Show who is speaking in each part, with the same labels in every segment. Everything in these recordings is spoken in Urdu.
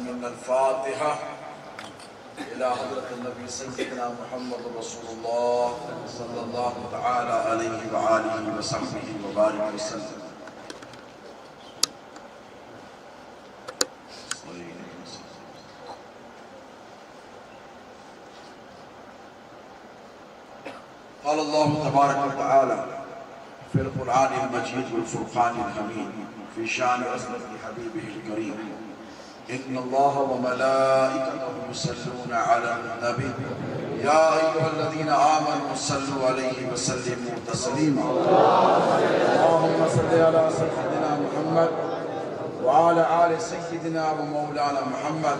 Speaker 1: من الفاتحة إلى حضرة النبي سيدنا محمد رسول الله صلى الله تعالى عليه وآله وصحبه وبارك وسلم. قال الله تبارك وتعالى في القرآن المجيد والفرقان الحميد في شان عظمة حبيبه الكريم: إن الله وملائكته يصلون على النبي يا أيها الذين آمنوا صلوا عليه وسلموا تسليما. اللهم صل على سيدنا محمد وعلى آل سيدنا ومولانا محمد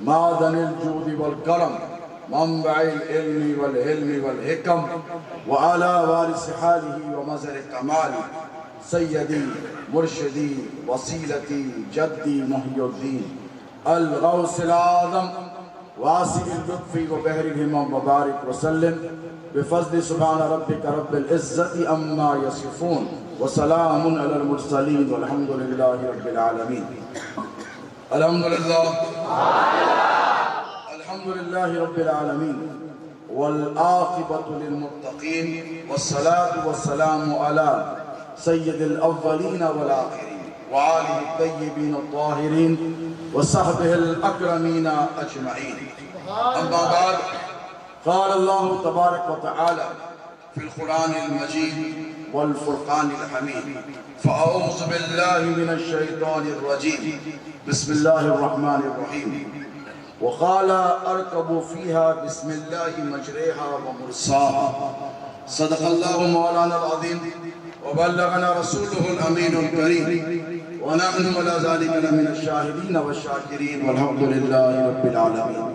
Speaker 1: معدن الجود والكرم منبع العلم والعلم والحكم وعلى وارث حاله ومزر كماله سيدي مرشدي وسيلتي جدي محي الدين الغوث الأعظم واسع اللطف وبحر الهمم وبارك وسلم بفضل سبحان ربك رب العزة عما يصفون وسلام على المرسلين والحمد لله رب العالمين. الحمد لله الحمد لله رب العالمين والعاقبة للمتقين والصلاة والسلام على سيد الأولين والآخرين وآله الطيبين الطاهرين وصحبه الأكرمين أجمعين. أما بعد، قال الله تبارك وتعالى في القرآن المجيد والفرقان الحميد: فأعوذ بالله من الشيطان الرجيم بسم الله الرحمن الرحيم. وقال اركبوا فيها بسم الله مجريها ومرساها. صدق الله مولانا العظيم وبلغنا رسوله الأمين الكريم ونحن على ذلك لمن الشاهدين والشاكرين والحمد لله رب العالمين.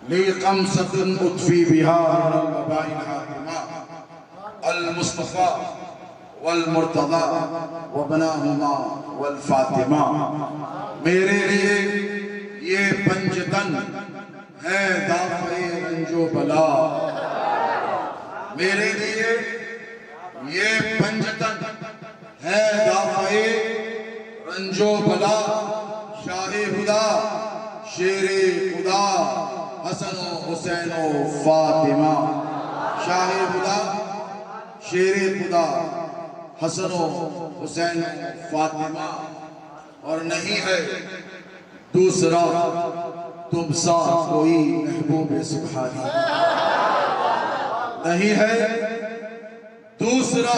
Speaker 1: لي خمسة أطفي بها من الوباء الحاكمات: المصطفى والمرتضى وابناهما والفاطمہ. میرے لیے یہ پنجتن ہے دافع رنج و بلا. میرے لیے یہ پنجتن ہے دافع رنج و بلا. شاہ خدا شیر خدا حسن و حسین و فاطمہ. شاہ خدا شیر خدا حسن و حسین و فاطمہ. اور نہیں ہے دوسرا تم سا کوئی محبوب سبحانی. نہیں ہے دوسرا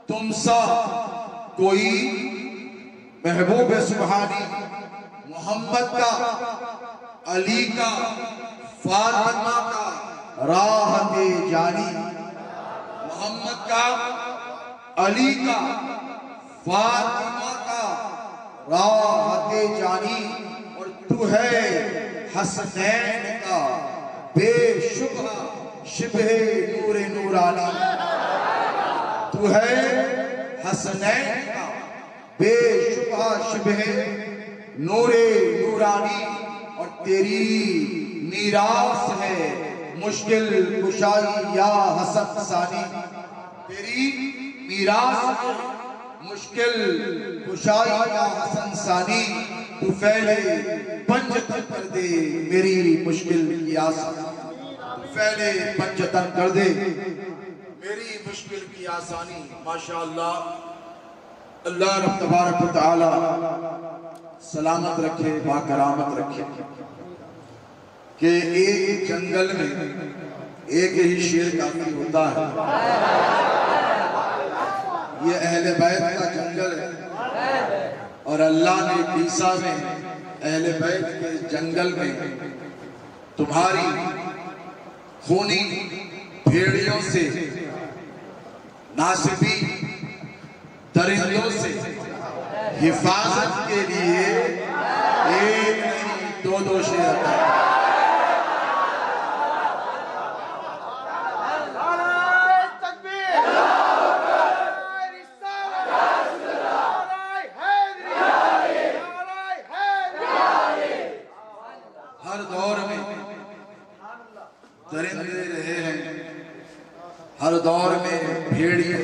Speaker 1: تم سا کوئی محبوب سبحانی. محمد کا، علی کا، فاطمہ کا راہ دے جانی. محمد کا، علی کا، فاطمہ کا راہ دے جانی. اور تو ہے حسنین کا بے شبہ شبہ نور نورانی. تو ہے حسنین کا بے شبہ شبہ نور نورانی. اور تیری میراث ہے مشکل کشائی یا حسن ثانی. تیری میراث ہے مشکل کشائی یا حسن ثانی. تو پھیلے پنجتن کر دے میری مشکل کی آسانی. تو پھیلے پنجتن کر دے میری مشکل کی آسانی. ماشاءاللہ، اللہ رب تبارک و تعالی سلامت رکھے، باکرامت رکھے کہ ایک جنگل میں ایک ہی شیر کافی ہوتا ہے. یہ اہل بیت کا جنگل ہے اور اللہ نے عیسیٰ میں اہل بیت کے جنگل میں تمہاری خونی بھیڑیوں سے، ناسبی درندوں سے حفاظت کے لیے ایک نہیں دو شیر عطا کیا. ہر دور میں درندے رہے ہیں، ہر دور میں بھیڑیے،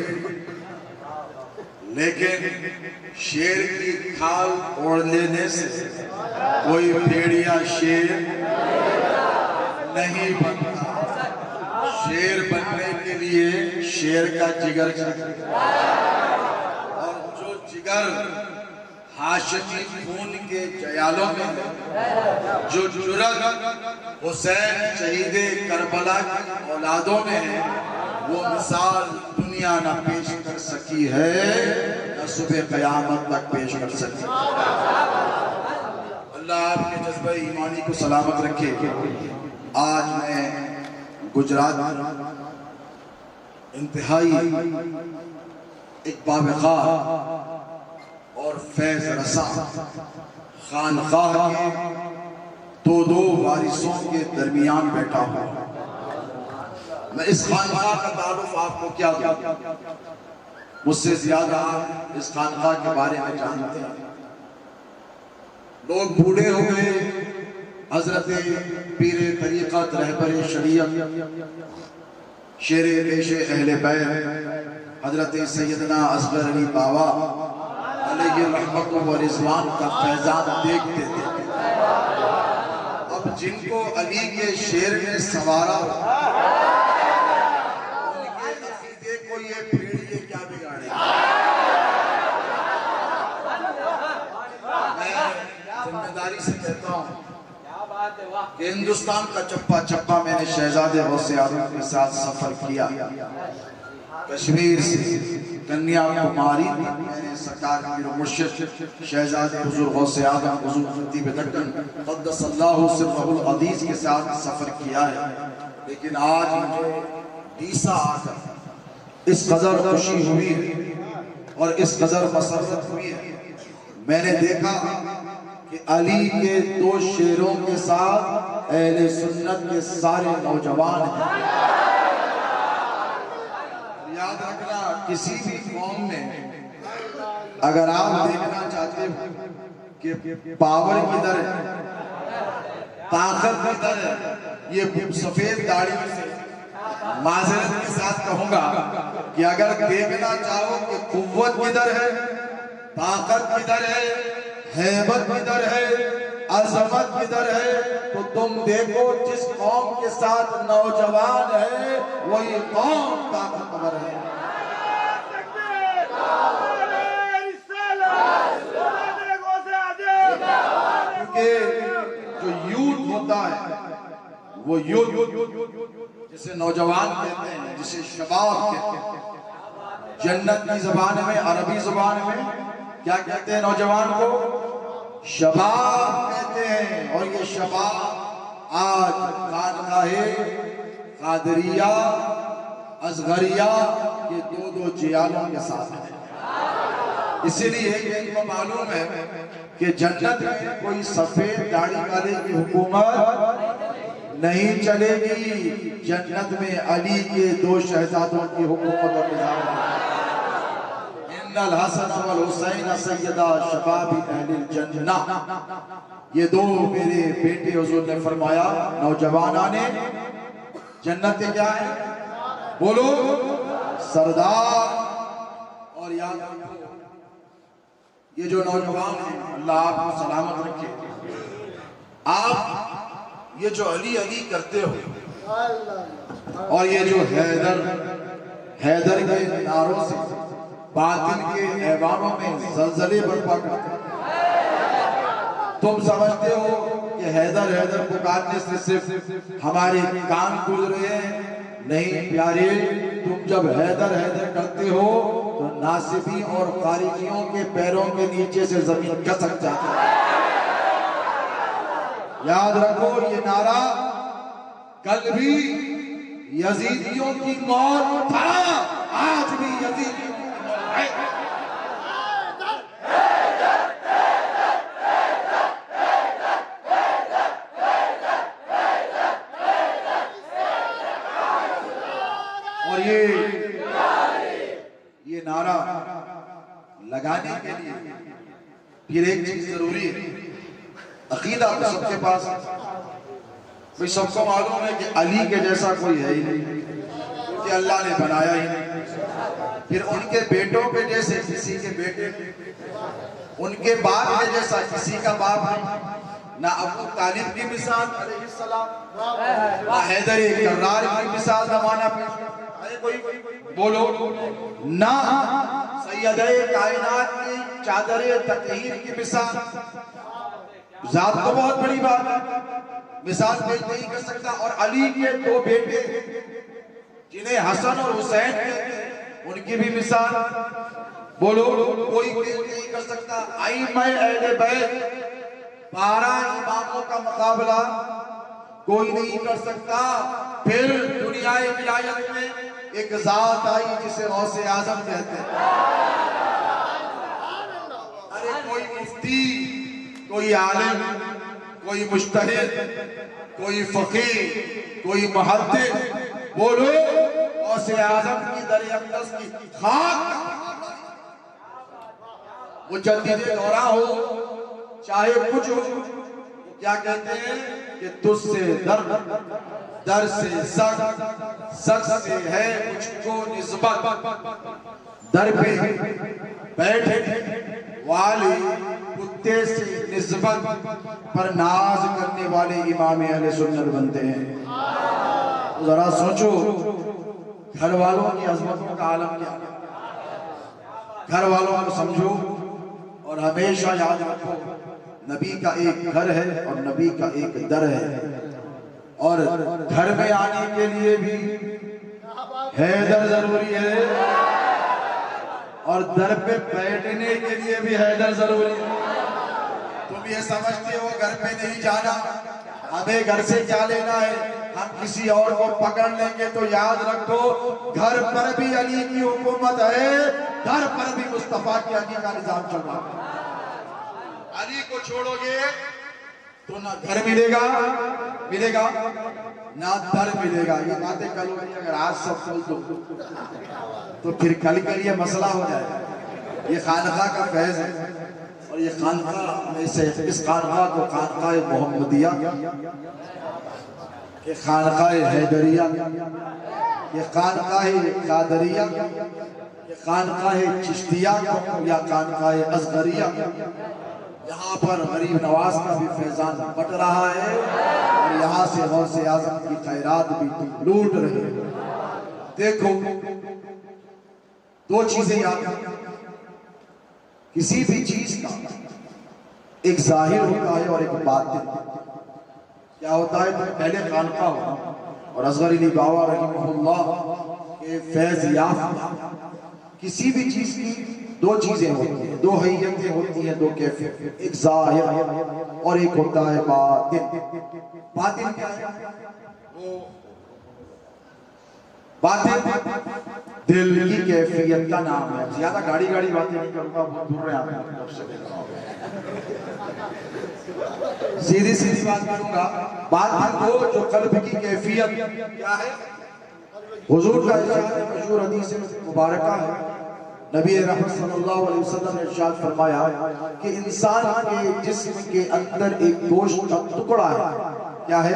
Speaker 1: لیکن شیر کی کھال اوڑھ لینے سے کوئی بھیڑیا شیر نہیں بنتا. شیر بننے کے لیے شیر کا جگر چاہیے، اور جو جگر ہاشمی خون کے جیالوں میں ہے، جو جرأت حسین شہید کربلا کی اولادوں میں ہے، وہ مثال دنیا نہ پیش کر سکی ہے، نہ صبح قیامت تک پیش کر سکی. اللہ آپ کے جذبہ ایمانی کو سلامت رکھے. آج میں گجرات انتہائی ایک باوقار اور فیض رساں خانقاہ کے دو وارثوں کے درمیان بیٹھا ہوں. میں اس خانقاہ کا تعارف آپ کو کیا دوں؟ مجھ سے زیادہ آپ اس خانقاہ کے بارے میں جانتے ہیں. لوگ بوڑھے ہو گئے. حضرت پیر طریقت رہبر شریعت شیر پیش اہل بیت حضرت سیدنا اصغر علی بابا علیہ رحمت و رضوان کا فیضان دیکھتے تھے. اب جن کو علی کے شیر میں سوارا ان کے عقیدے کو یہ بھیڑیے کیا بگاڑے گا؟ میں ذمہ داری سے کہتا ہوں کہ ہندوستان کا چپا چپا میں نے شہزادے غوث اعظم کے ساتھ سفر کیا. کشمیر سے کنیا کماری میں نے سرکار پیر و مرشد شہزادے حضور غوث اعظم حضور خطیب دکن قدس اللہ سرہ العزیز کے ساتھ سفر کیا ہے. لیکن آج مجھے ڈیسا آ کر اس قدر خوشی ہوئی ہے اور اس قدر مسرت ہوئی ہے. میں نے دیکھا کہ علی کے دو شیروں کے ساتھ اہل سنت کے سارے نوجوان ہیں. یاد رکھنا کسی بھی قوم میں اگر آپ دیکھنا چاہتے ہو کہ پاور کدھر ہے، طاقت کدھر ہے، یہ سفید داڑھی سے معذرت کے ساتھ کہوں گا کہ اگر دیکھنا چاہو کہ قوت کدھر ہے، طاقت کدھر ہے، ہیبت کدھر ہے، عظمت کدھر ہے، تو تم دیکھو جس قوم کے ساتھ نوجوان ہے وہی قوم طاقتور ہے. کیونکہ جو یوتھ ہوتا ہے وہ یوتھ جسے نوجوان کہتے ہیں، جسے شباب کہتے ہیں. جنت کی زبان میں، عربی زبان میں کیا کہتے ہیں نوجوان کو؟ شباب کہتے ہیں. اور یہ شباب آج خانقاہ قادریہ اصغریہ کے دو جیالوں کے ساتھ ہیں. اسی لیے کہ ان کو معلوم ہے کہ جنت میں کوئی سفید داڑھی والے کی حکومت نہیں چلے گی. جنت میں علی کے دو شہزادوں کی حکومت اور نظام ہے. ان الحسن والحسین سیدہ شباب اہل الجنہ. یہ دو میرے بیٹے حضور نے فرمایا نوجوانان جنت کیا ہے؟ بولو سردار. اور یاد رکھو یہ جو نوجوان ہیں اللہ آپ کو سلامت رکھے. آپ یہ جو علی علی کرتے ہو اور یہ جو حیدر کے نعروں سے باطل کے ایوانوں میں زلزلے برپا کرتے ہو. تم سمجھتے ہو کہ حیدر پکارنے سے صرف ہمارے کان گونج رہے ہیں؟ نہیں پیارے، تم جب حیدر کرتے ہو تو ناصبی اور خارجیوں کے پیروں کے نیچے سے زمین کھسک جاتی ہے. یاد رکھو یہ نعرہ کل بھی یزیدیوں کی موت تھا، آج بھی یزیدیوں کی موت ہے. اور یہ نعرہ لگانے کے لیے پھر ایک چیز ضروری ہے. عقیدہ تو سب کے پاس ہے. سب کو معلوم ہے کہ علی کے جیسا کوئی ہے ہی نہیں، کہ اللہ نے بنایا ہی نہیں. پھر ان کے بیٹوں کے جیسے کسی کے بیٹے ان کے باپ کے جیسا کسی کا باپ نہیں، نہ ابو طالب کی مثال علیہ السلام، نہ حیدر کرار کی مثال زمانہ پہ کوئی بولو، نہ سید کائنات کی چادر تطہیر کی مثال، ذات تو بہت بڑی بات ہے، مثال پیش نہیں کر سکتا۔ اور علی کے دو بیٹے جنہیں حسن اور حسین کہتے ہیں، ان کی بھی مثال بولو کوئی پیش نہیں کر سکتا۔ ائمہ اہل بیت 12 اماموں کا مقابلہ کوئی نہیں کر سکتا۔ پھر دنیا ولایت میں ایک ذات آئی جسے غوث اعظم کہتے ہیں۔ ارے کوئی مفتی، کوئی عالم، کوئی مجتہد، کوئی فقیہ، کوئی محدث، بولو غوث اعظم کی در اقدس کی خاک مجدد دورہ ہو چاہے کچھ ہو، کیا کہتے ہیں کہ تجھ سے در سے زق سے ہے مجھ کو نسبت، در پہ بیٹھے والی کتے سے نسبت پر ناز کرنے والے امام اہل سنت بنتے ہیں۔ ذرا سوچو گھر والوں کی عظمتوں کا عالم کیا ہے، گھر والوں کو سمجھو اور ہمیشہ یاد رکھو نبی کا ایک گھر ہے اور نبی کا ایک در ہے، اور گھر میں آنے کے لیے بھی حیدر ضروری ہے اور در پہ بیٹھنے کے لیے بھی حیدر ضروری ہے۔ تم یہ سمجھتے ہو گھر پہ نہیں جانا، ہمیں گھر سے کیا لینا ہے، ہم کسی اور کو پکڑ لیں گے، تو یاد رکھو گھر پر بھی علی کی حکومت ہے، گھر پر بھی مصطفیٰ کی علی کا نظام چل رہا ہے۔ علی کو چھوڑو گے تو نہ گھر ملے گا نہ در ملے گا۔ یہ باتیں کل ہو گئی، اگر آج سب کل تو پھر کل کے لیے مسئلہ ہو جائے گا۔ یہ خانقاہ کا فیض ہے، اور یہ خانقاہ میں سے اس خانقاہ کو خانقاہ محمدیہ، یہ خانقاہ حیدریہ، یہ خانقاہ قادریہ، یہ خانقاہ چشتیہ یا خانقاہ اصغریہ، یہاں پر غریب نواز کا بھی فیضان بٹ رہا ہے، اور یہاں سے غوث اعظم کی خیرات بھی لوٹ رہے ہیں۔ دیکھو دو چیزیں یاد رکھیں، کسی بھی چیز کا ایک ظاہر ہوتا ہے اور ایک باطن۔ کیا ہوتا ہے تو پہلے خانقاہ ہونا، اور اصغر علی بابا رحمہ اللہ کے فیض یافتہ کسی بھی چیز کی دو چیزیں ہوتی ہیں، دو حیتیں ہوتی ہیں، دو کیفیت، ایک ظاہر اور ایک ہوتا ہے باطن۔ باطن کیا ہے؟ باطن دل کی کیفیت کا نام ہے۔ زیادہ گاڑی باتیں نہیں کروں گا، بہت دور رہے آپ سیدھی بات کروں گا۔ باطن وہ جو قلب کی کیفیت کیا ہے، حضور کا ارشاد مشہور حدیث مبارکہ ہے، نبی رحمت صلی اللہ علیہ وسلم نے ارشاد فرمایا کہ انسان کے جسم کے اندر ایک گوشت کا ٹکڑا ہے۔ کیا ہے؟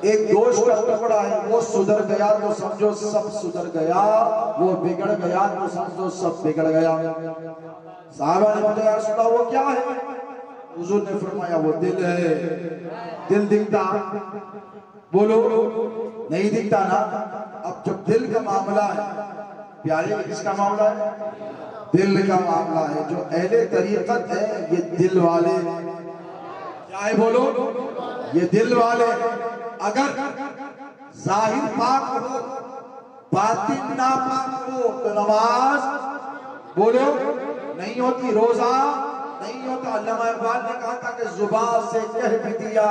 Speaker 1: ایک گوشت کا ٹکڑا ہے، وہ سدھر گیا تو سمجھو سب سدھر گیا، وہ بگڑ گیا تو سمجھو سب بگڑ گیا۔ صحابہ نے پوچھا یا رسول اللہ وہ کیا ہے؟ حضور نے فرمایا وہ دل ہے۔ دل دکھتا بولو نہیں دکھتا نا۔ اب جب دل کا معاملہ ہے، پیارے کس کا معاملہ ہے؟ دل کا معاملہ ہے۔ جو اہل طریقت ہے یہ دل والے کیا ہے بولو، یہ دل والے اگر ظاہر پاک ہو باطن ناپاک ہو تو نماز بولو نہیں ہوتی، روزہ نہیں ہوتا۔ علامہ اقبال نے کہا تھا کہ زبان سے کہہ بھی دیا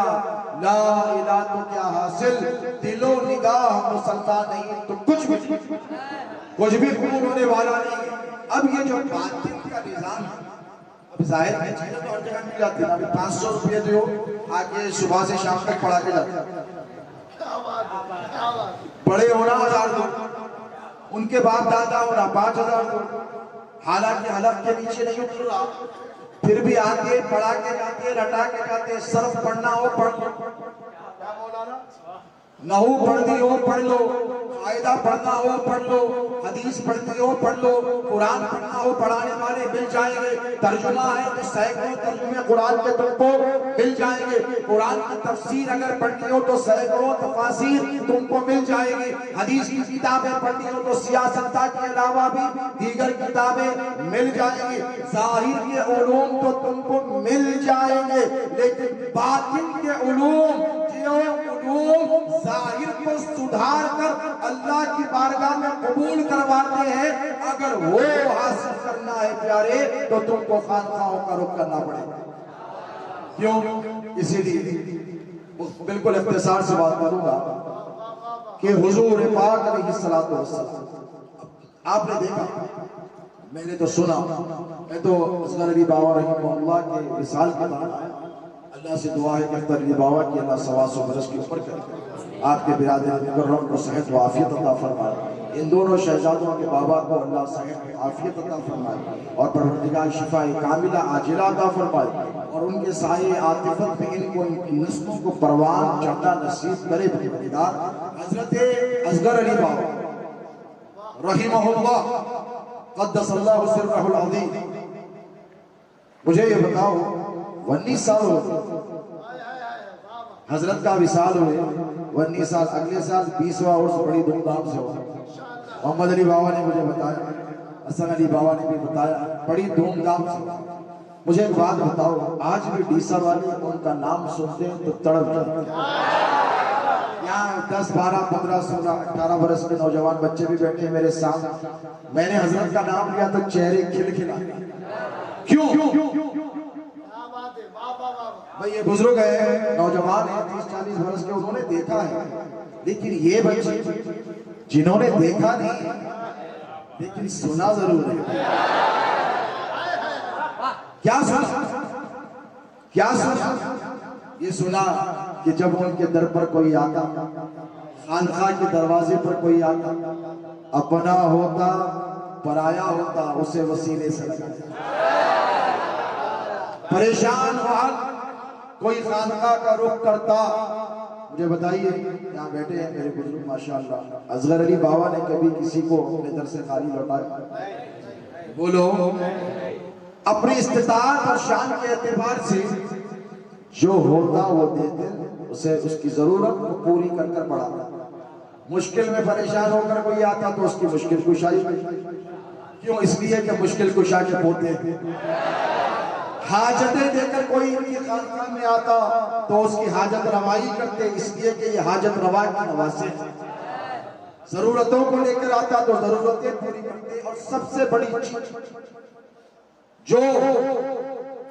Speaker 1: لا الہ تو کیا حاصل، دل و نگاہ مسلمان نہیں تو کچھ بھی قبول ہونے والا نہیں۔ اب یہ جو باطن کا نظام اب ظاہر ہے چیزیں تو ہر جگہ مل جاتی ہیں، ابھی 500 روپے دیو آگے صبح سے شام تک پڑھا کے جاتے ہیں، بڑے ہونا 1000 دو، ان کے باپ دادا ہونا 5000 دو، حالانکہ حلق کے نیچے نہیں اتر رہا، پھر بھی آگے پڑھا کے جاتے، رٹا کے جاتے، صرف پڑھنا ہو پڑھ لو۔ نحو پڑھنی ہو پڑھ لو، قاعدہ پڑھنا ہو پڑھ لو، حدیث پڑھنی ہو پڑھ لو، قرآن پڑھنا ہو پڑھانے والے مل جائیں گے، ترجمہ ہے تو سینکڑوں ترجمے قرآن کے تم کو مل جائیں گے، قرآن کی تفسیر اگر پڑھنی ہو تو سینکڑوں تفاسیر تم کو مل جائیں گی، حدیث کی کتابیں پڑھنی ہو تو سیاستہ کے علاوہ بھی دیگر کتابیں مل جائیں گی، ظاہر کے علوم تو تم کو مل جائیں گے، لیکن باطن کے علوم جو علوم ظاہر کو سدھار کر اللہ کی بارگاہ میں قبول کرواتے ہیں، اگر وہ حاصل کرنا ہے پیارے تو تم کو خانقاہوں کا رخ کرنا پڑے گا۔ کیوں؟ اسی لیے بالکل اختصار سے بات کروں گا کہ حضور پاک علیہ السلام آپ نے دیکھا، میں نے تو سنا، میں تو اصغر علی بابا رحمہ اللہ کے وصال کے بعد آیا، اللہ سے دعا ہے کہ اختر علی بابا کی اللہ 125 برس کے اوپر کرے، آپ کے برادر مکرم کو صحت و عافیت عطا فرمائے، ان دونوں شہزادوں کے بابا کو اللہ صحت و عافیت عطا فرمائے اور پروردگار شفا کاملہ عاجلہ عطا فرمائے اور ان کے سائے عاطفت میں ان کو ان کی نسلوں کو پروان چڑھنا نصیب کرے۔ پروردگار حضرت اصغر علی بابا رحمہ اللہ قدس اللہ سرہ العظیم، مجھے یہ بتاؤ 19 سال ہو گئے حضرت کا وصال ہوئے، 19 سال، اگلے سال 20واں عرس بڑی دھوم دھام سے ہوا۔ محمد علی بابا نے مجھے بتایا، حسن علی بابا نے بھی بتایا، بڑی دھوم دھام سے ہوا۔ مجھے ایک بات بتاؤ، آج بھی ڈیسا والے ان کا نام سنتے ہیں تو تڑپ جاتے ہیں۔ یہاں 10 12 15 16 18 برس کے نوجوان بچے بھی بیٹھے ہیں میرے سامنے، میں نے حضرت کا نام لیا تو چہرے کھل کھلا۔ کیوں؟ بھئی یہ بزرگ ہے، نوجوان ہیں، 30 40 برس کے، انہوں نے دیکھا ہے، لیکن یہ بچے جنہوں نے دیکھا نہیں لیکن سنا ضرور ہے۔ کیا سنا؟ کیا سنا؟ یہ سنا کہ جب ان کے در پر کوئی آتا، خانقاہ کے دروازے پر کوئی آتا، اپنا ہوتا پرایا ہوتا اسے وسیلے سے لگا، پریشان حال کوئی خانقاہ کا رخ کرتا۔ مجھے بتائیے، یہاں بیٹھے ہیں میرے بزرگ ماشاءاللہ، اصغر علی بابا نے کبھی کسی کو اپنے در سے خالی لوٹایا؟ بولو۔ اپنی استطاعت اور شان کے اعتبار سے جو ہوتا وہ دیتے، اسے اس کی ضرورت کو پوری کر کر بڑھاتا، مشکل میں پریشان ہو کر کوئی آتا تو اس کی مشکل کشائی۔ کیوں؟ اس لیے کہ مشکل کشا کے پوتے ہیں۔ حاجتیں دے کر کوئی ان کی خانقاہ میں آتا تو اس کی حاجت روائی کرتے، اس لیے کہ یہ حاجت روا کی نواسے ہیں۔ ضرورتوں کو لے کر آتا تو ضرورتیں پوری کرتے، اور سب سے بڑی چیز جو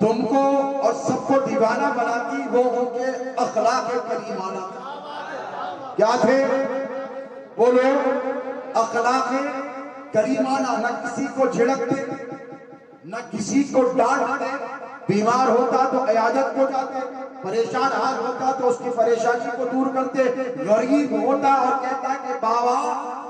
Speaker 1: تم کو اور سب کو دیوانہ بناتی وہ ان کے اخلاق کریمانہ۔ کیا تھے؟ بولو، اخلاق کریمانہ، نہ کسی کو جھڑکتے، نہ کسی کو ڈانٹتے، بیمار ہوتا تو عیادت کو جاتے، پریشان حال ہوتا تو اس کی پریشانی کو دور کرتے، غریب ہوتا اور کہتا کہ بابا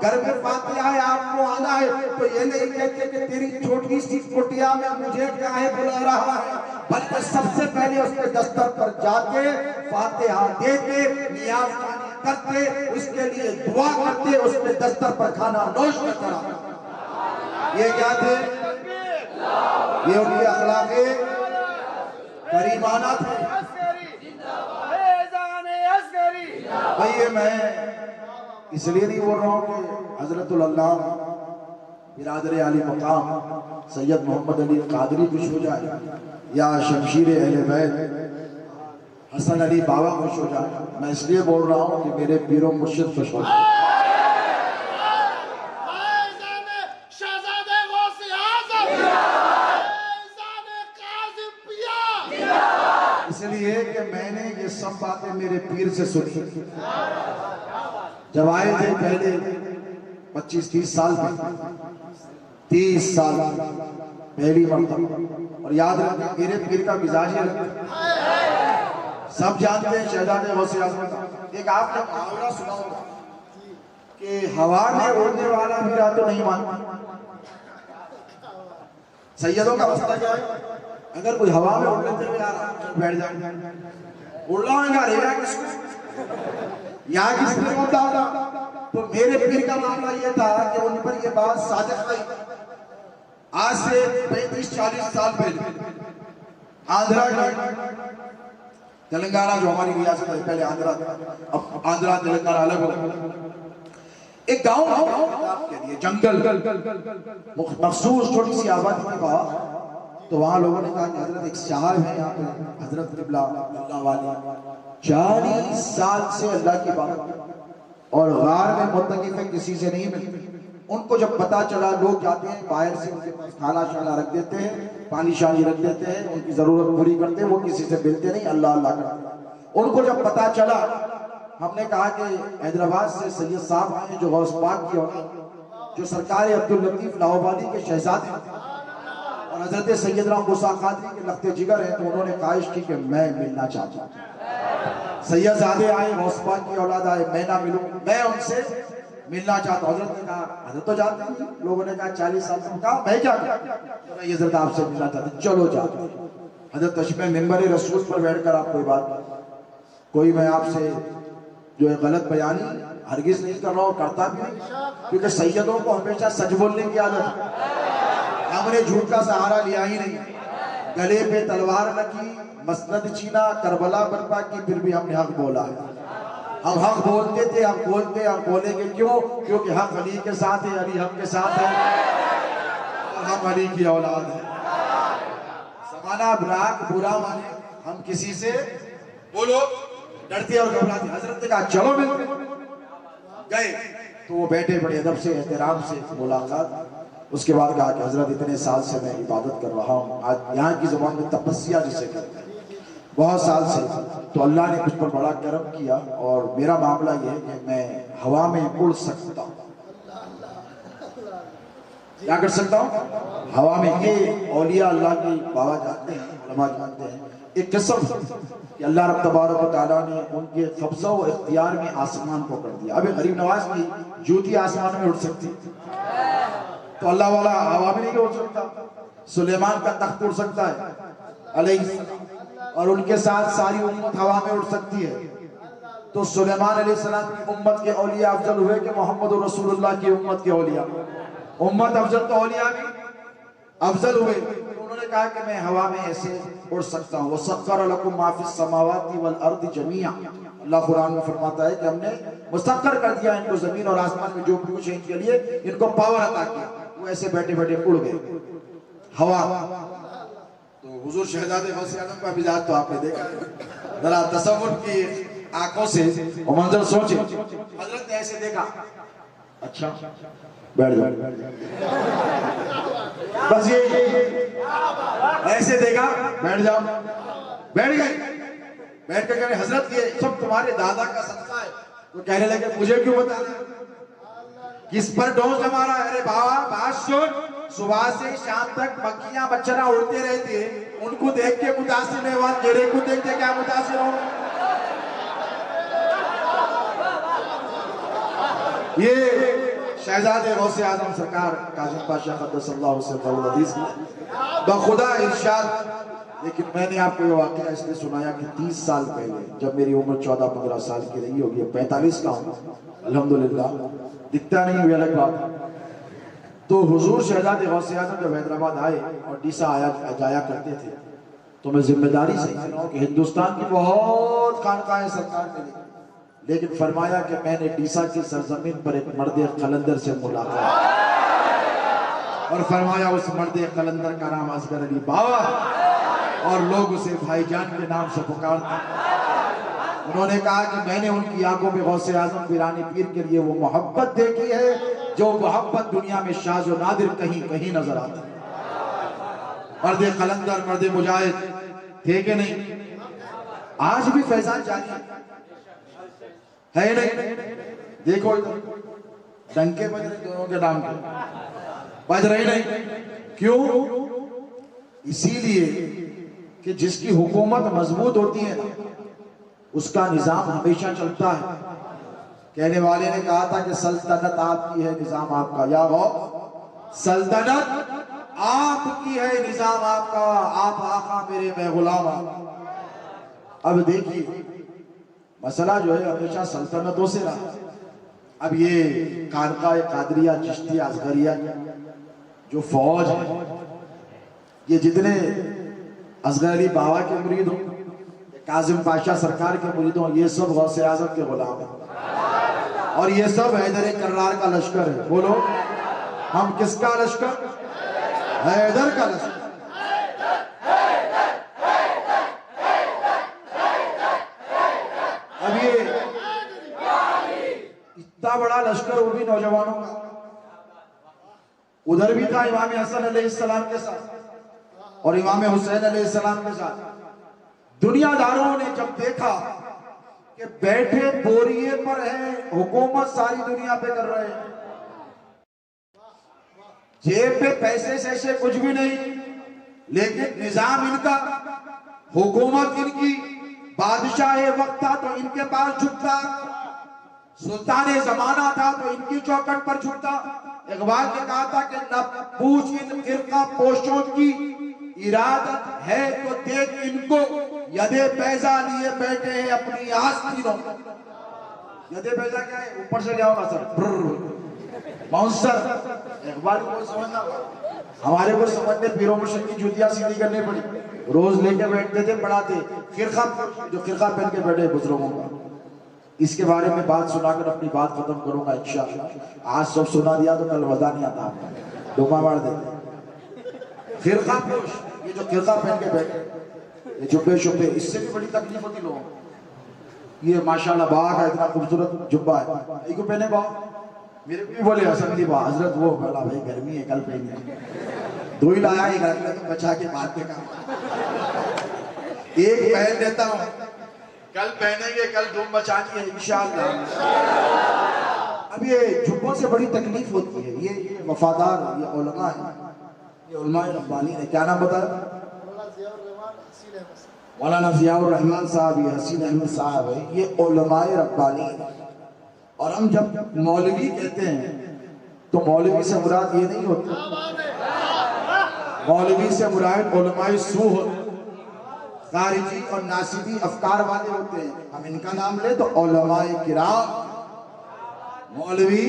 Speaker 1: گھر میں فاتحہ ہے آپ کو آنا ہے، تو یہ نہیں کہتے کہ تیری چھوٹی سی کٹیا میں مجھے کیا ہے بلا رہا ہے، بلکہ سب سے پہلے اس کے دستر پر جاتے، فاتحہ دیتے، نیاز کرتے، اس کے لیے دعا کرتے، اس کے دستر پر کھانا نوش کرتا۔ یہ کیا تھے؟ یہ ان کی اخلاق کریمانہ تھے۔ بھئی میں اس لیے نہیں بول رہا ہوں کہ حضرت اللہ برادر عالی مقام سید محمد علی قادری خوش ہو جائے یا شمشیر اہل بیت حسن علی بابا خوش ہو جائے، میں اس لیے بول رہا ہوں کہ میرے پیر و مرشد خوش ہو جائے۔ اس لیے کہ میں نے یہ سب باتیں میرے پیر سے سنی، جب آئے تھے پہلے 25-30 سال میں، 30 سال پہلی مرتبہ، اور یاد رکھیں میرے پیر کا مزاج ہے، سب جانتے ہیں شہزادے غوث اعظم کا ایک آپ نے محاورہ سنا ہوگا کہ ہوا میں اڑنے والا میرا تو نہیں مانتا۔ سیدوں کا مسئلہ کیا ہے؟ اگر کوئی ہوا میں اڑ لیتے ہوئے آ رہا ہے بیٹھ جائیں، اڑنا گا رہے گا کس کو؟
Speaker 2: یہاں کس پیر کو ڈالا؟ تو میرے پیر کا معاملہ یہ تھا کہ ان پر یہ بات صادق آئی آج سے 35-40 سال پہلے آندھرا کی تلنگانہ جو ہماری ریاست ہے، پہلے آندھرا تھا، اب آندھرا تلنگانہ الگ ہو، ایک گاؤں کے لیے جنگل مخصوص چھوٹی سی آبادی کی بات، تو وہاں لوگوں نے کہا کہ حضرت ایک صاحب ہے یہاں پہ، حضرت قبلہ اللہ والے 40 سال سے اللہ کی بات اور غار میں متقف ہے، کسی سے نہیں ملتے۔ ان کو جب پتا چلا، لوگ جاتے ہیں باہر سے ان کے پاس کھانا شانا رکھ دیتے ہیں، پانی شانی رکھ دیتے ہیں، ان کی ضرورت پوری کرتے ہیں، وہ کسی سے ملتے نہیں، اللہ اللہ کرتے ہیں۔ ان کو جب پتا چلا، ہم نے کہا کہ حیدرآباد سے سید صاحب آئے جو غوث پاک کی اولاد، جو سرکار عبداللطیف لاہوردی کے شہزادے اور حضرت سیدنا موسیٰ قادری کے لخت جگر ہیں، تو انہوں نے خواہش کی کہ میں ملنا چاہتا ہوں۔ سید زادے آئے، غوث پاک کی اولاد آئے، میں نہ ملوں، میں ان سے ملنا چاہتا ہوں۔ حضرت نے کہا حضرت تو جانتے ہیں، لوگوں نے کہا 40 سال سے، کہا میں کیا کروں، میں حضرت آپ سے ملنا چاہتا ہوں، چلو جاتے ہیں۔ حضرت تشریف منبر رسول پر بیٹھ کر آپ کوئی بات کوئی میں آپ سے جو ہے غلط بیانی ہرگز نہیں کر رہا ہوں، کرتا بھی نہیں، کیونکہ سیدوں کو ہمیشہ سچ بولنے کی عادت ہے، ہم نے جھوٹ کا سہارا لیا ہی نہیں، گلے پہ تلوار رکھی، مسند چینا، کربلا برپا کی، پھر بھی ہم نے حق بولا ہے۔ ہم حق بولتے تھے، ہم بولتے، ہم بولیں گے، کیوں؟ کیونکہ حق علی کے ساتھ ہے، علی حق کے ساتھ ہے، اور ہم علی کی اولاد ہیں۔ زمانہ براق برا مانے، ہم کسی سے بولو ڈرتے اور گھبراتے۔ حضرت نے کہا چلو ملتے، گئے تو وہ بیٹھے بڑے ادب سے احترام سے ملاقات، اس کے بعد کہا کہ حضرت اتنے سال سے میں عبادت کر رہا ہوں، آج یہاں کی زبان میں تپسیہ جسے کہتے ہیں، بہت سال سے، تو اللہ نے مجھ پر بڑا کرم کیا، اور میرا معاملہ یہ ہے کہ میں ہوا میں اڑ سکتا ہوں۔ کیا کر سکتا ہوں؟ ہوا میں۔ یہ اولیاء اللہ کی بابا جانتے ہیں، علماء جانتے ہیں، ایک قسم کہ اللہ رب تبارک و تعالیٰ نے ان کے قبضہ و اختیار میں آسمان کو کر دیا۔ ابھی غریب نواز کی جوتی آسمان میں اڑ سکتی، تو اللہ والا ہوا میں نہیں اڑ سکتا۔ سلیمان کا تخت اڑ سکتا ہے علیہ السلام، اور ان کے ساتھ ساری امت ہوا میں اڑ سکتی ہے۔ تو سلیمان علیہ السلام کی امت کے اولیاء افضل ہوئے کہ محمد رسول اللہ کی امت کے اولیاء؟ امت افضل تو اولیاء بھی افضل ہوئے۔ انہوں نے کہا کہ میں ہوا میں ایسے اڑ سکتا ہوں۔ وَسَخَّرَ لَكُم مَا فِي السَّمَاوَاتِ وَالْأَرْضِ جَمِيعًا، اللہ قرآن میں فرماتا ہے کہ ہم نے مسخر کر دیا ان کو زمین اور آسمان میں جو کچھ ہے ان کے لیے، ان کو پاور عطا کیا، وہ ایسے بیٹھے بیٹھے اڑ گئے ہوا۔ تو حضور شہزادے غوث اعظم کا مزاج تو آپ نے دیکھا، ذرا تصور کی آنکھوں سے وہ منظر سوچے۔ حضرت نے ایسے دیکھا، اچھا بیٹھ جاؤ، بس یہ ایسے دیکھا، بیٹھ جاؤ، بیٹھ گئے۔ بیٹھ کر کہنے حضرت یہ سب تمہارے دادا کا صدقہ ہے۔ تو کہنے لگے مجھے کیوں بتا رہے، کس پر ڈھونگ جما رہا ہے؟ ارے بابا بات سن، صبح سے شام تک مکھیاں مچھراں اڑتے رہتے ہیں، ان کو دیکھ کے متاثر نہیں ہوا، تیرے کو دیکھ کے کیا متاثر ہو؟ یہ شہزادے غوث اعظم سرکار کاظم پاشا قدس اللہ سرہ العزیز بخدا ارشاد۔ لیکن میں نے آپ کو یہ واقعہ اس نے سنایا کہ 30 سال پہلے جب میری عمر 14-15 سال کی رہی ہوگی، 45 کا ہوں الحمدللہ، دکھتا نہیں ہوئی الگ بات۔ تو حضور شہزادے غوث اعظم جب حیدرآباد آئے اور ڈیسا جایا کرتے تھے، تو میں ذمہ داری سے کہہ رہا ہوں کہ ہندوستان کی بہت خانقاہیں سرکار نے لی، لیکن فرمایا کہ میں نے ڈیسا کی سرزمین پر ایک مرد قلندر سے ملاقات، اور فرمایا اس مرد قلندر کا نام اصغر علی بابا، اور لوگ اسے بھائی جان کے نام سے پکارتے۔ انہوں نے کہا کہ میں نے ان کی آنکھوں میں غوث اعظم پیرانی پیر کے لیے وہ محبت دیکھی ہے جو محبت دنیا میں شاذ و نادر کہیں کہیں نظر آتی ہے۔ مرد قلندر، مرد مجاہد تھے کہ نہیں؟ آج بھی فیضان جاری ہے نہیں؟ دیکھو ڈنکے بج رہے دونوں کے نام کے، بج رہے نہیں، کیوں؟ اسی لیے کہ جس کی حکومت مضبوط ہوتی ہے اس کا نظام ہمیشہ چلتا ہے۔ کہنے والے نے کہا تھا کہ سلطنت آپ کی ہے، نظام آپ کا، یا وہ سلطنت آپ کی ہے، نظام آپ کا، آپ آقا میرے میں غلام۔ اب دیکھیے مسئلہ جو ہے ہمیشہ سلطنتوں سے رہا. اب یہ خانقاہ قادریہ چشتی اصغریہ جو فوج ہے، یہ جتنے اصغر علی بابا کے مرید ہوں، کاظم پاشا سرکار کے مرید ہوں، یہ سب غوث اعظم کے غلام ہیں، اور یہ سب حیدر کرار کا لشکر ہے. بولو ہم کس کا لشکر؟ حیدر کا لشکر. اب یہ اتنا بڑا لشکر وہ بھی نوجوانوں کا، ادھر بھی تھا امام حسن علیہ السلام کے ساتھ اور امام حسین علیہ السلام کے ساتھ. دنیا داروں نے جب دیکھا کہ بیٹھے بوریے پر ہیں، حکومت ساری دنیا پہ کر رہے ہیں، جیب پہ پیسے سے کچھ بھی نہیں، لیکن نظام ان کا، حکومت ان کی، بادشاہ وقت تھا تو ان کے پاس جھکتا، سلطان زمانہ تھا تو ان کی چوکٹ پر جھکتا. اقبال نے کہا تھا کہ نہ پوچھ ان فرقہ پوشوں کی ارادت ہے تو دیکھ ان کو، یدے پیزا لیے بیٹھے ہیں اپنی آستینوں. یدے پیزا کیا ہے؟ اوپر سے کیا ہوگا سر؟ باؤنسر. اقبال کو سمجھنا، ہمارے کو سمجھنے پیروں مرشد کی جوتیاں سیدھی کرنے پڑی، روز لے کے بیٹھتے تھے، پڑھاتے. فرقہ جو فرقہ پہن کے بیٹھے بزرگوں کا، اس کے بارے میں بات سنا کر اپنی بات ختم کروں گا انشاءاللہ. آج سب سنا دیا تو کل وضع نہیں آتا، ڈوما مار دیتے. فرقہ پوش، یہ جو فرقہ پہن کے بیٹھے، یہ جبے شبے، اس سے بھی بڑی تکلیف ہوتی لوگوں. یہ ماشاءاللہ باغ کا اتنا خوبصورت جبہ ہے، ایک کو پہنے باغ. میرے بھی بولے حسن علی با حضرت وہ بولا بھائی گرمی ہے کل پہنے، دو ہی لایا ایک رکھ لے تو بچا کے بعد میں کام، ایک پہن دیتا ہوں، کل پہنیں گے، کل دھوم بچانی ہے انشاءاللہ. اب یہ جبوں سے بڑی تکلیف ہوتی ہے. یہ وفادار، یہ علماء ہیں، یہ علماء ربانی نے کیا نام بتایا؟ مولانا ضیاء الرحمن صاحب، یہ حسین احمد صاحب ہے، یہ علماء ربانی ہیں. اور ہم جب مولوی کہتے ہیں تو مولوی سے مراد یہ نہیں ہوتی، مولوی سے مراد علماء سو ہوتے، خارجی اور ناصبی افکار والے ہوتے ہیں. ہم ان کا نام لیں تو علماء کرام. مولوی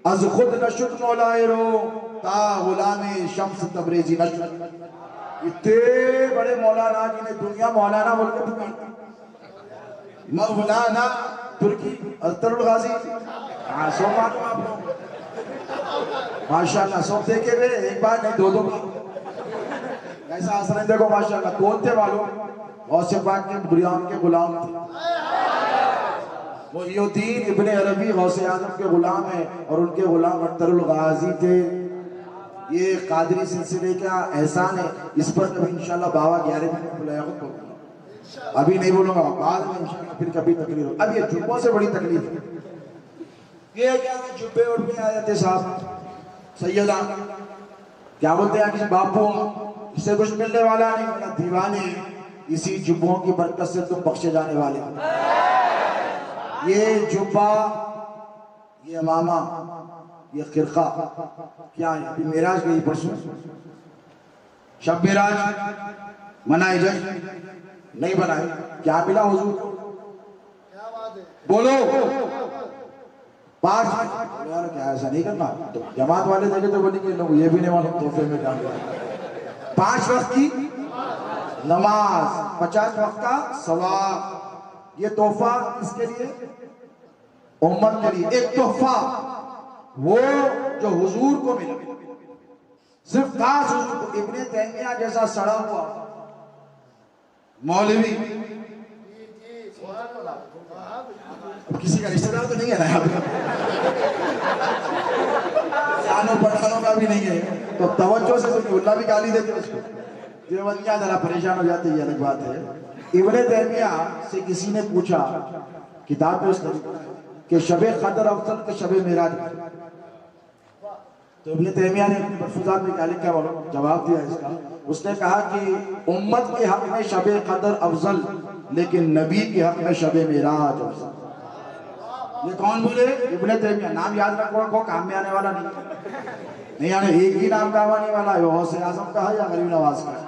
Speaker 2: از خود نشد مولائے رو تا غلام شمس تبریزی نشد. اتنے بڑے مولانا جنہیں دنیا مولانا بول کے پکارتی. مولانا ترکی اختر الغازی، سو معلوم آپ لوگ ماشاءاللہ، سو دیکھے ہوئے ایک بار نہیں دو بار. ایسا اثر دیکھو ماشاءاللہ. کون تھے معلوم؟ غوث پاک کے بریان کے غلام تھے. محی الدین ابن عربی غوث اعظم کے غلام ہیں اور ان کے غلام اختر الغازی تھے. یہ قادری سلسلے کا احسان ہے. اس پر کبھی انشاءاللہ بابا 11 میں بلایا خود بولوں گا، ابھی نہیں بولوں گا، بعد میں انشاءاللہ پھر کبھی تقریر ہو. اب یہ جبوں سے بڑی تکلیف ہے. یہ کیا ہے جبے اٹھنے آ جاتے صاحب سیدہ کیا بولتے ہیں کہ باپو اس سے کچھ ملنے والا نہیں، والا دیوانے، اسی جبوں کی برکت سے تم بخشے جانے والے. یہ جبہ، یہ امامہ، یہ خرقہ کیا ہے؟ ابھی معراج گئی پرسوں، شب معراج منائے جشن نہیں بنائے، کیا ملا حضور کو؟ بولو 5 یار کیا ایسا نہیں کرنا. جماعت والے دیکھے تو بولیں کہ لوگ یہ بھی نہیں معلوم تحفے میں کیا ملا. 5 وقت کی نماز، 50 وقت کا ثواب. یہ تحفہ اس کے لیے امت کے لیے ایک تحفہ وہ جو حضور کو ملا، صرف خاص حضور کو. ابن تیمیہ جیسا سڑا ہوا مولوی، کسی کا رشتہ دار تو نہیں ہے نا یہاں پہ، جانوں پڑھانوں کا بھی نہیں ہے تو توجہ سے سنیے. اللہ بھی گالی دیتے اس کو، دیوبندیاں ذرا پریشان ہو جاتے، یہ الگ بات ہے. ابن تیمیہ سے کسی نے پوچھا، کتاب میں اس نے کہ شب قدر افضل کہ شب معراج، تو ابن تیمیہ نے ملفوظات میں کیا لکھا بولو جواب دیا اس کا. اس نے کہا کہ امت کے حق میں شب قدر افضل، لیکن نبی کے حق میں شب معراج افضل. یہ کون بولے؟ ابن تیمیہ. نام یاد رکھو، کام میں آنے والا نہیں آنے. ایک ہی نام کام آنے والا ہے، غوث اعظم کا ہے یا غریب نواز کا ہے.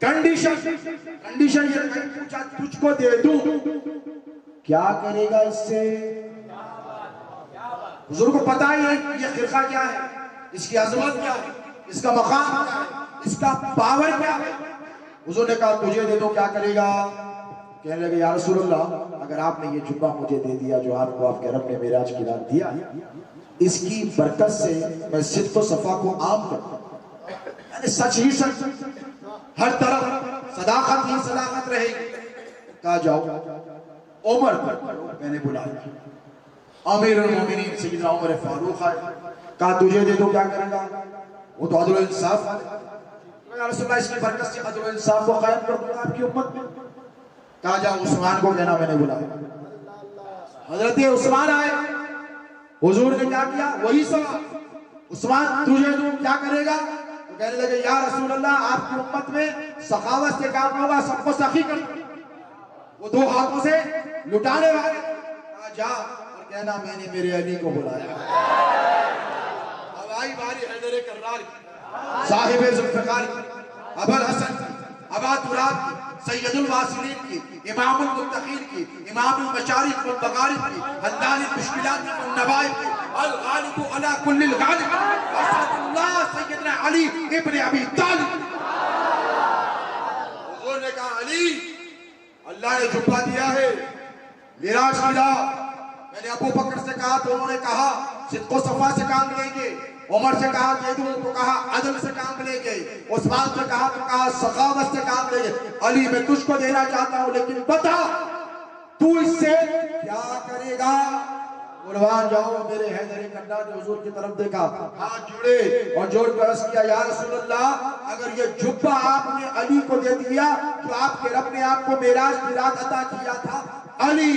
Speaker 2: کنڈیشن یہ رکھی، پوچھا تجھ کو دے دوں کیا کرے گا اس سے؟ حضور کو پتا ہی ہے یہ خرقہ کیا ہے، اس کی عظمت کیا ہے، اس کا مقام کیا ہے، اس کا پاور کیا ہے۔ حضور نے کہا تجھے دے دو کیا کرے گا؟ کہنے لگے یا رسول اللہ اگر آپ نے یہ جبہ مجھے دے دیا جو آپ کو آپ کے رب نے معراج کی رات دیا، اس کی برکت سے میں صدق و صفا کو عام کرتا ہوں، یعنی سچ ہی سچ، ہر طرف صداقت ہی صداقت رہے گی۔ کہا جاؤ عمر میں نے بلایا، امیر المومنین سیدنا عمر فاروق آئے، کہا تجھے دے دو کیا کرے گا؟ وہ تو عدل و انصاف ہے، یا رسول اللہ اس کی برکت سے عدل و انصاف کو قائم کر دوں گا آپ کی امت میں۔ کہا جاؤ عثمان کو کہنا میں نے بلایا، حضرت عثمان آئے، حضور نے کیا کیا؟ وہی سوال، عثمان تجھے دوں کیا کرے گا؟ تو کہنے لگے یا رسول اللہ آپ کی امت میں سخاوت سے کام ہوگا، سب کو سخی کر دوں، وہ دو ہاتھوں سے لٹانے والے۔ کہا جا اور کہنا میں نے میرے علی کو بلایا۔ اب آئی باری حیدر کرار کی، صاحب ذوالفقار کی، ابو الحسن کی، ابا تراب کی، سید الواصلین کی، امام المتقین کی، امام المشارق والمغارب کی، حلال المشکلات والنوائب کی، الغالب علی کل الغالب، اسد اللہ سیدنا علی ابن ابی طالب۔ حضور نے کہا علی اللہ نے جبہ دیا ہے معراج کی رات، میں نے ابو بکر سے کہا تو انہوں نے کہا صدق و صفا سے کام لیں گے، عمر سے کہا دے دوں تو کہا عدل سے کام لیں گے، عثمان سے کہا تو کہا سخاوت سے کام لیں گے۔ علی میں تجھ کو دینا چاہتا ہوں لیکن بتا تو اس سے کیا کرے گا؟ قربان جاؤ میرے حیدر کرار نے حضور کی طرف دیکھا، ہاتھ جوڑے اور جوڑ کر عرض کیا یا رسول اللہ اگر یہ جبہ آپ نے علی کو دے دیا تو آپ کے رب نے آپ کو معراج کی رات عطا کیا تھا، علی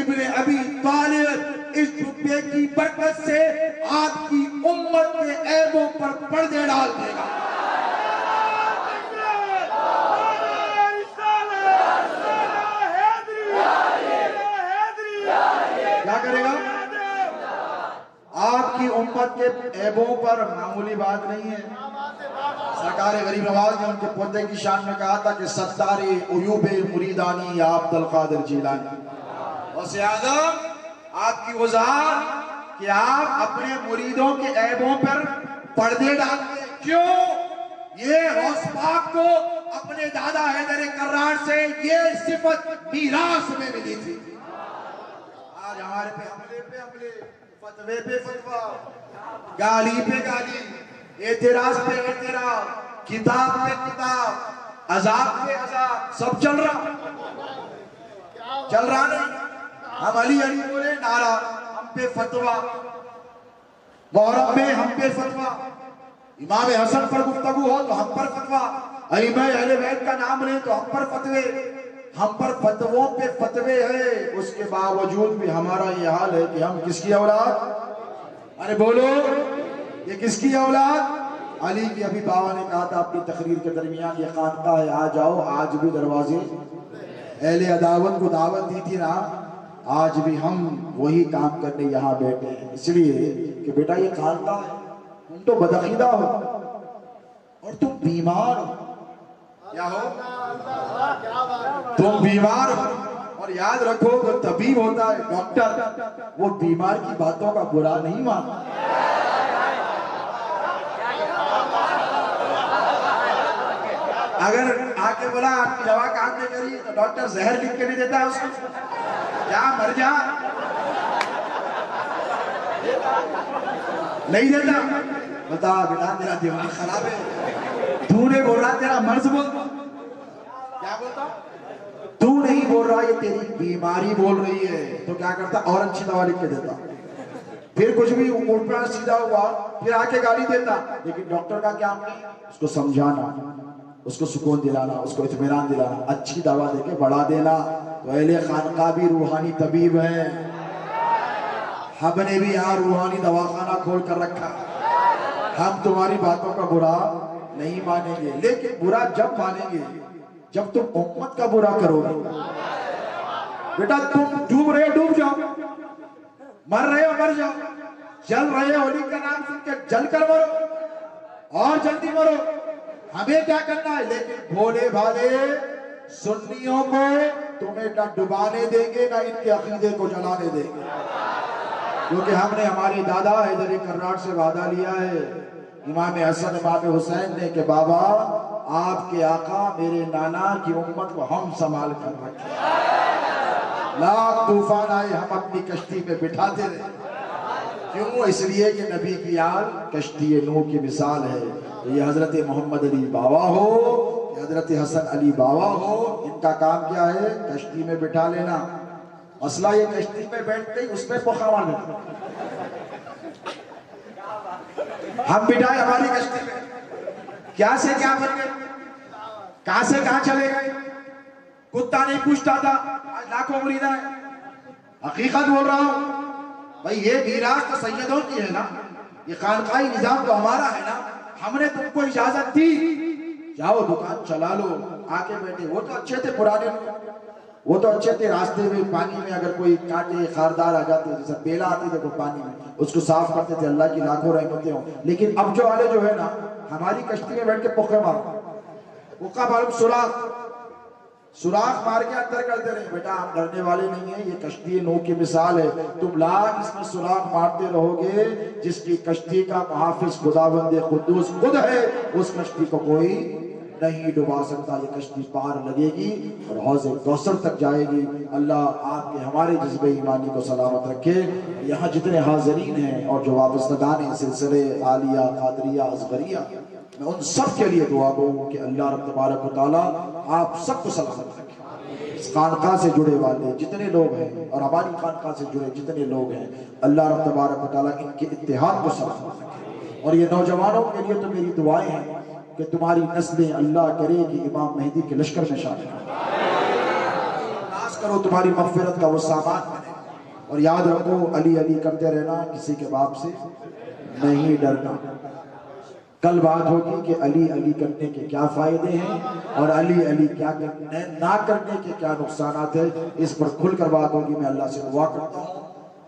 Speaker 2: ابن ابی طالب اس جبے کی برکت سے آپ کی امت کے عیبوں پر پردے ڈال دے گا۔ کیا کرے گا؟ آپ کی امت کے عیبوں پر معمولی بات نہیں ہے۔ سرکار غریب نواز نے ان کے پردے کی شان میں کہا تھا کہ ستار عیوب مریدانی یا عبد القادر جیلانی، غوث اعظم آپ کی وضاحت کہ آپ اپنے مریدوں کے عیبوں پر پردے ڈالتے ہیں، کیوں؟ یہ غوث پاک کو اپنے دادا حیدر کرار سے یہ صفت میراث میں ملی تھی۔ آج ہمارے پہ حملے پہ حملے، فتوے پہ فتوہ، گالی پہ گالی، اعتراض پہ اعتراض، کتاب پہ کتاب، عذاب پہ عذاب، سب چل رہا نہیں۔ ہم علی علی بولے نعرہ، ہم پہ فتوہ، محرم میں ہم پہ فتوہ، امام حسن پر گفتگو ہو تو ہم پر فتوہ، ائمہ اہل بیت کا نام لیں تو ہم پر فتوے، ہم پر فتووں پہ فتوے ہیں، اس کے باوجود بھی ہمارا یہ حال ہے کہ ہم کس کی اولاد؟ ارے بولو یہ کس کی اولاد؟ علی کی۔ ابھی بابا نے کہا تھا اپنی تقریر کے درمیان یہ خانقاہ ہے آ جاؤ، آج بھی دروازے اہل عداوت کو دعوت دی تھی نا، آج بھی ہم وہی کام کرنے یہاں بیٹھے ہیں، اس لیے کہ بیٹا یہ خانقاہ ہے، تم تو بدعقیدہ ہو اور تم بیمار ہو۔ کیا ہو؟ تم بیمار ہو، اور یاد رکھو جو طبیب ہوتا ہے ڈاکٹر، وہ بیمار کی باتوں کا برا نہیں مانتا۔ اگر آ کے بولا آپ کی دوا کام نہیں کری تو ڈاکٹر زہر لکھ کے نہیں دیتا ہے اس کو، جا مر جا، نہیں دیتا۔ بتا بیٹا تیرا دماغ خراب ہے، تو نے بول رہا تیرا مرض بول، کیا بولتا؟ تو نہیں بول رہا یہ تیری بیماری بول رہی ہے، تو کیا کرتا؟ اور اچھی دوا لکھ کے دیتا، پھر کچھ بھی الٹا سیدھا ہوا پھر آ کے گالی دیتا۔ لیکن ڈاکٹر کا کیا اس کو سمجھانا، اس کو سکون دلانا، اس کو اطمینان دلانا، اچھی دوا دے کے بڑھا دینا۔ تو اہل خانقاہ بھی روحانی طبیب ہیں، ہم نے بھی یہاں روحانی دواخانہ کھول کر رکھا، ہم تمہاری باتوں کا برا نہیں مانیں گے، لیکن برا جب مانیں گے جب تم امت کا برا کرو گے۔ بیٹا تم ڈوب رہے ہو ڈوب جاؤ، مر رہے ہو مر جاؤ، جل رہے ہو علی کا نام سن کے جل کر مرو اور جلدی مرو۔ ہمیں کیا کرنا ہے؟ لیکن بھولے بھالے سنیوں کو تمہیں نہ ڈبانے دیں گے نہ ان کے عقیدے کو جلانے دیں گے، کیونکہ ہم نے ہمارے دادا حیدر کرار سے وعدہ لیا ہے، امام حسن امام حسین نے، کہ بابا آپ کے آقا میرے نانا کی امت کو ہم سنبھال کر رکھیں، لاکھ طوفان آئے ہم اپنی کشتی میں بٹھاتے رہے۔ کیوں؟ اس لیے کہ نبی کی آل کشتی نوح کی مثال ہے۔ تو یہ حضرت محمد علی بابا ہو کہ حضرت حسن علی بابا ہو، ان کا کام کیا ہے؟ کشتی میں بٹھا لینا۔ مسئلہ یہ کشتی میں بیٹھتے ہی اس میں پخاوا لینا، ہم بٹھائے ہماری کشتی میں، کیا سے کیا بن گئے، کہاں سے کہاں چلے گئے، کتا نہیں پوچھتا تھا، آج لاکھوں مریدہ ہے۔ حقیقت بول رہا ہوں بھئی، یہ میراث تو سیدوں کی ہے نا، یہ خانقاہی نظام تو ہمارا ہے نا، ہم نے تم کو اجازت دی، جاؤ دکان چلا لو، آ کے بیٹھے۔ وہ تو اچھے تھے پرانے لوگ، وہ تو اچھے تھے، راستے میں پانی میں اگر کوئی کانٹے خاردار آ جاتے، جیسے بیلا آتی تھے پانی میں، اس کو صاف کرتے تھے، اللہ کی لاکھوں رحمتیں ہوں۔ لیکن اب جو والے جو ہے نا، ہماری کشتی میں بیٹھ کے پکے مارو، پکا معلوم سوراخ مار کے اندر کرتے رہے۔ بیٹا ہم ڈرنے والے نہیں ہیں، یہ کشتی نوح کی مثال ہے، تم لاکھ اس میں سوراخ مارتے رہو گے، جس کی کشتی کا محافظ خداوند قدوس خود ہے، اس کشتی کو کوئی نہیں ڈبا سکتا۔ یہ کشتی پار لگے گی اور حوض کوثر تک جائے گی۔ اللہ آپ کے ہمارے جذبے ایمانی کو سلامت رکھے۔ یہاں جتنے حاضرین ہیں اور جو وابستگان ہیں سلسلے عالیہ، قادریہ، اصغریہ، میں ان سب کے لیے دعا گو کہ اللہ رب تبارک و تعالیٰ آپ سب کو سلامت رکھے۔ اس خانقاہ سے جڑے والے جتنے لوگ ہیں اور ہماری خانقاہ سے جڑے جتنے لوگ ہیں، اللہ رب تبارک و تعالیٰ ان کے اتحاد کو سلامت رکھے۔ اور یہ نوجوانوں کے لیے تو میری دعائیں ہیں کہ تمہاری نسلیں اللہ کرے کہ امام مہدی کے لشکر میں شامل ہوں، ناز کرو تمہاری مغفرت کا وہ سامان بنے۔ اور یاد رکھو، علی علی کرتے رہنا، کسی کے باپ سے نہیں ڈرنا۔ کل بات ہوگی کہ علی علی کرنے کے کیا فائدے ہیں اور علی علی کیا نہ کرنے کے کیا نقصانات ہیں، اس پر کھل کر بات ہوگی۔ میں اللہ سے دعا کرتا ہوں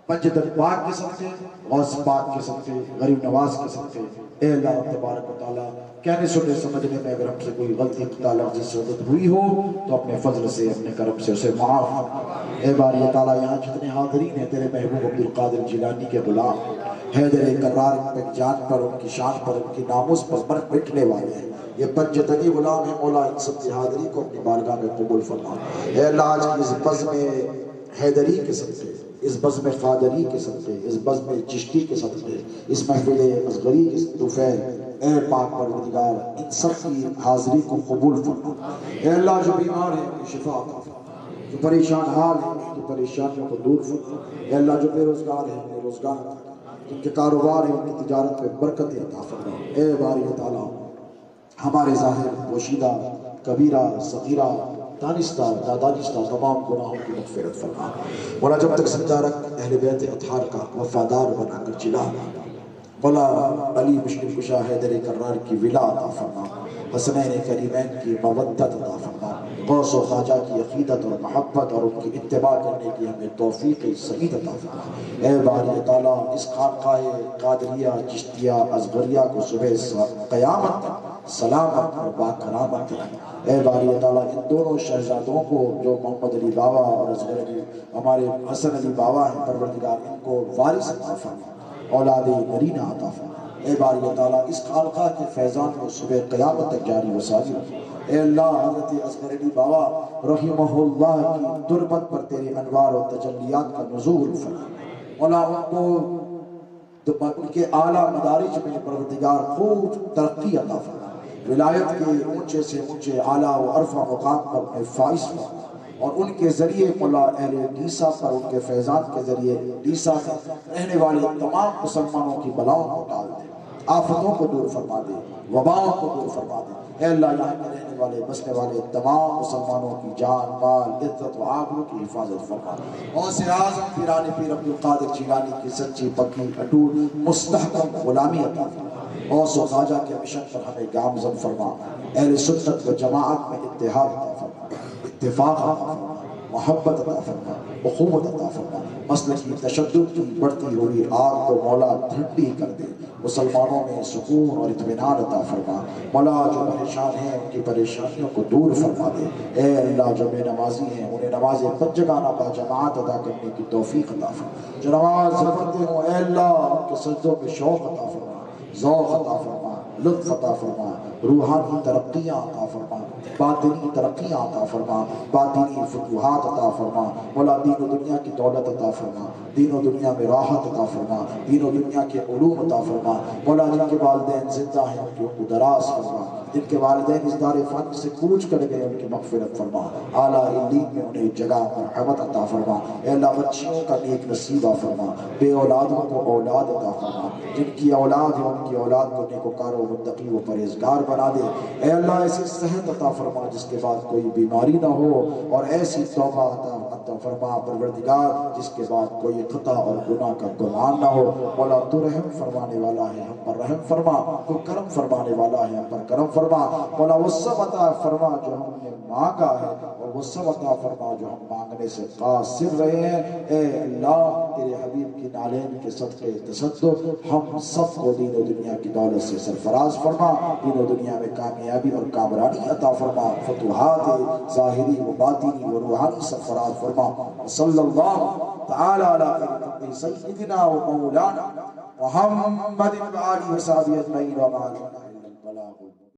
Speaker 2: پنجتن پاک کے صدقے، غوث پاک کے صدقے، غریب نواز کے صدقے، اے اللہ تبارک و تعالیٰ کہنے سننے سمجھنے میں اگر ہم سے کوئی غلطی خطا لفظ صورت ہوئی ہو تو اپنے فضل سے اپنے کرم سے اسے معاف کر۔ اے باری تعالیٰ یہاں جتنے حاضرین ہیں تیرے محبوب عبدالقادر جیلانی کے غلام حیدر کرار پہ جان پر، ان کی شان پر، ان کی ناموس پر مر مٹنے والے ہیں، یہ پنجتنی غلام ہیں مولا، ان سب کی حاضری کو اپنی بارگاہ میں قبول فرما۔ اے اللہ آج کی اس بزم حیدری کے صدقے، اس بزم قادری کے صدقے، اس بزم چشتی کے صدقے، اس محفل اصغری کے طفیل، اے پاک پروردگار ان سب کی حاضری کو قبول فرما۔ اے اللہ جو بیمار ہیں ان کی شفا عطا فرما، جو پریشان حال ہیں ان کی پریشانیوں کو دور فرما۔ اے اللہ جو بے روزگار ہیں انہیں روزگار عطا فرما، جن کے کاروبار ہیں ان کی تجارت میں برکت عطا فرما۔ اے باری تعالیٰ ہمارے ظاہر پوشیدہ کبیرہ صغیرہ دانستہ نادانستہ تمام گناہوں کی مغفرت فرما۔ مولا جب تک زندہ رکھ اہل بیت اطہار کا وفادار بنا کر چلا۔ مولا علی مشکل کشا حیدر کرار کی ولا عطا فرما، حسنین کریمین کی مودت عطا فرما، غوث و خواجہ کی عقیدت اور محبت اور ان کی اتباع کرنے کی ہمیں توفیق سعید عطا فرما۔ اے باری تعالیٰ اس خانقاہ قادریہ چشتیہ اصغریہ کو صبح قیامت تک سلامت اور باکرامت رکھ۔ اے باری تعالیٰ ان دونوں شہزادوں کو جو محمد علی بابا اور اصغر علی ہمارے حسن علی بابا ہیں، پروردگار ان کو وارث عطا فرما، اولاد نرینہ عطا فرما۔ اے باری تعالیٰ اس خانقاہ کے فیضان کو صبح قیامت تک جاری و ساری رکھ۔ اے اللہ حضرت اصغر علی بابا رحمہ اللہ کی تربت پر تیرے انوار و تجلیات کا نزول فرما۔ مولا ان کو ان کے اعلیٰ مدارج میں پروردگار خوب ترقی عطا فرما، ولایت کے اونچے سے اونچے اعلیٰ و عرفہ مقام پر اپنے فائز فرما، اور ان کے ذریعے مولا اہل ڈیسا پر ان کے فیضان کے ذریعے ڈیسا میں رہنے والے تمام مسلمانوں کی بلاؤں کو ٹال دے، آفتوں کو دور فرما دے، وباؤں کو دور فرما دے۔ اے اللہ یہاں میں رہنے والے بسنے والے تمام مسلمانوں کی جان مال عزت و آبرو کی حفاظت فرما۔ غوث اعظم پیران پیر عبدالقادر جیلانی کی سچی پکی اٹوٹ مستحکم غلامی عطا فرما۔ غوث و خواجہ کے مشن پر ہمیں گامزن فرما، اہل سنت و جماعت میں اتحاد عطا فرما، اتفاق عطا فرما، محبت عطا فرما، اخوت عطا فرما۔ مسلک کی تشدد کی بڑھتی ہوئی آگ کو مولا ٹھنڈی کر دے، مسلمانوں میں سکون اور اطمینان عطا فرما مولا، جو پریشان ہیں ان کی پریشانیوں کو دور فرما دے۔ اے اللہ، جو بے نمازی ہیں انہیں نماز پنجگانہ با جماعت ادا کرنے کی توفیق عطا فرما، جو نماز پڑھتے ہوں اے اللہ ان کے سجدوں میں شوق عطا فرما، ذوق عطا فرما، لطف عطا فرما، روحانی ترقیاں عطا فرما، باطنی ترقیاں عطا فرما، باطنی فتوحات عطا فرما مولا، دین و دنیا کی دولت عطا فرما، دین و دنیا میں راحت عطا فرما، دین و دنیا کے علوم عطا فرما مولا، جن کے والدین زندہ ہیں ان کی عمر دراز فرما، جن کے والدین اس دار فانی سے کوچ کر گئے ان کی مغفرت فرما، اعلیٰ علیین میں انہیں جگہ مرحمت عطا فرما۔ اے اللہ، بچیوں کا نیک نصیبہ فرما، بے اولادوں کو اولاد عطا فرما، جن کی اولاد ہے ان کی اولاد کو نیکوکار و متقی و پرہیزگار بنا دے۔ اے اللہ، ایسی صحت عطا فرما جس کے بعد کوئی بیماری نہ ہو، اور ایسی توبہ عطا فرما پروردگار جس کے بعد کوئی خطا اور گناہ کا گمان نہ ہو مولا، تو رحم فرمانے والا ہے، ہم پر رحم فرما، تو کرم فرمانے والا ہے، ہم پر کرم فرما مولا، وہ سب عطا فرما جو ہم نے مانگا ہے، اور وہ سب عطا فرما جو ہم مانگنے سے قاصر رہے ہیں۔ اے اللہ، تیرے حبیب کی نالین کے صدقے تصدق ہم سب کو دین و دنیا کی دولت سے سرفراز فرما، دین و دنیا میں کامیابی اور کامرانی عطا فرما، فتوحات ظاہری و باطنی و روحانی سرفراز فرما۔ صلی اللہ تعالی علی سیدنا و مولانا محمد و آلہ و صحبہ اجمعین و بعد۔